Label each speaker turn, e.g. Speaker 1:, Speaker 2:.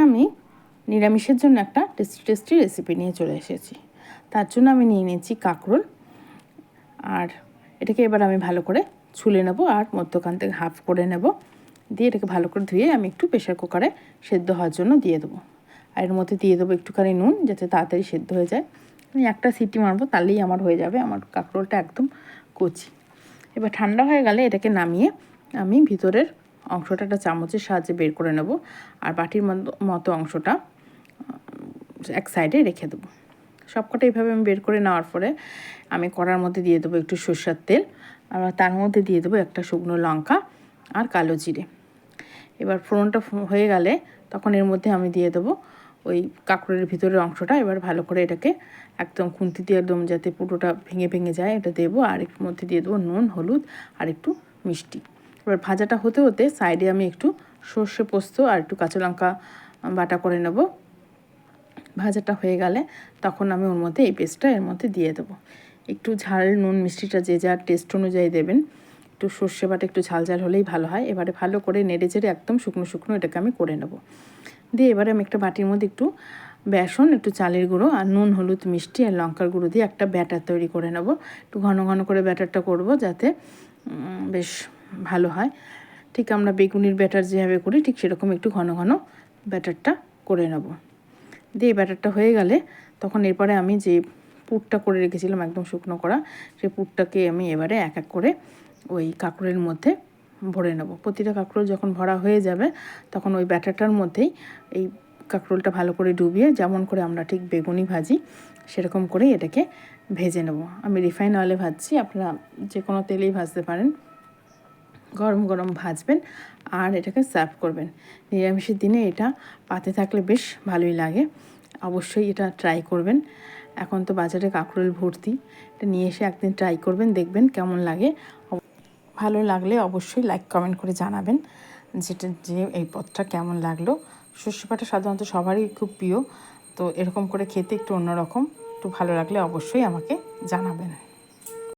Speaker 1: আমি নিরামিষের জন্য একটা টেস্টি রেসিপি নিয়ে চলে এসেছি। তার জন্য আমি নিয়ে নিয়েছি কাঁকরোল, আর এটাকে এবার আমি ভালো করে ছুলে নেব আর মধ্যখান থেকে হাফ করে নেব। দিয়ে এটাকে ভালো করে ধুয়ে আমি একটু প্রেশার কুকারে সেদ্ধ হওয়ার জন্য দিয়ে দেবো। আর এর মধ্যে দিয়ে দেবো একটুখানি নুন, যাতে তাড়াতাড়ি সেদ্ধ হয়ে যায়। আমি একটা সিটি মারবো, তাহলেই আমার হয়ে যাবে। আমার কাঁকরোলটা একদম কচি। এবার ঠান্ডা হয়ে গেলে এটাকে নামিয়ে আমি ভিতরের অংশটা একটা চামচের সাহায্যে বের করে নেব, আর বাটির মতো অংশটা এক সাইডে রেখে দেবো। সবকটা এইভাবে আমি বের করে নেওয়ার পরে আমি কড়ার মধ্যে দিয়ে দেবো একটু সরষের তেল, আর তার মধ্যে দিয়ে দেবো একটা শুকনো লঙ্কা আর কালো জিরে। এবার ফোড়নটা হয়ে গেলে তখন এর মধ্যে আমি দিয়ে দেবো ওই কাঁকরোলের ভিতরের অংশটা। এবার ভালো করে এটাকে একদম খুন্তি দিয়ে একদম যাতে পুরোটা ভেঙে ভেঙে যায় এটা দেবো, আর এর মধ্যে দিয়ে দেবো নুন, হলুদ আর একটু মিষ্টি। এবার ভাজাটা হতে হতে সাইডে আমি একটু সর্ষে পোস্ত আর একটু কাঁচা লঙ্কা বাটা করে নেব। ভাজাটা হয়ে গেলে তখন আমি ওর মধ্যে এই পেস্টটা এর মধ্যে দিয়ে দেবো। একটু ঝাল, নুন, মিষ্টিটা যে যার টেস্ট অনুযায়ী দেবেন। একটু সর্ষে বাটা একটু ঝাল ঝাল হলেই ভালো হয়। এবারে ভালো করে নেড়ে চেড়ে একদম শুকনো শুকনো এটাকে আমি করে নেব। দিয়ে এবারে আমি একটা বাটির মধ্যে একটু বেসন, একটু চালের গুঁড়ো আর নুন, হলুদ, মিষ্টি আর লঙ্কার গুঁড়ো দিয়ে একটা ব্যাটার তৈরি করে নেব। একটু ঘন ঘন করে ব্যাটারটা করব, যাতে বেশ ভালো হয়। ঠিক আমরা বেগুনির ব্যাটার যেভাবে করি ঠিক সেরকম একটু ঘন ঘন ব্যাটারটা করে নেব। দিয়ে ব্যাটারটা হয়ে গেলে তখন এরপরে আমি যে পুরটা করে রেখেছিলাম একদম শুকনো করা, সেই পুরটাকে আমি এবারে এক এক করে ওই কাঁকরোলের মধ্যে ভরে নেব। প্রতিটা কাঁকরোল যখন ভরা হয়ে যাবে তখন ওই ব্যাটারটার মধ্যেই এই কাঁকরোলটা ভালো করে ডুবিয়ে, যেমন করে আমরা ঠিক বেগুনি ভাজি সেরকম করেই এটাকে ভেজে নেব। আমি রিফাইন অয়েলে ভাজছি, আপনারা যে কোনো তেলেই ভাজতে পারেন। গরম গরম ভাজবেন আর এটাকে সার্ভ করবেন। নিরামিষের দিনে এটা পাতে থাকলে বেশ ভালোই লাগে। অবশ্যই এটা ট্রাই করবেন। এখন তো বাজারে কাঁকরোল ভর্তি, এটা নিয়ে এসে একদিন ট্রাই করবেন, দেখবেন কেমন লাগে। ভালো লাগলে অবশ্যই লাইক কমেন্ট করে জানাবেন যে এই পদটা কেমন লাগলো। সর্ষে বাটা সাধারণত সবারই খুব প্রিয়, তো এরকম করে খেতে একটু অন্যরকম, একটু ভালো লাগলে অবশ্যই আমাকে জানাবেন।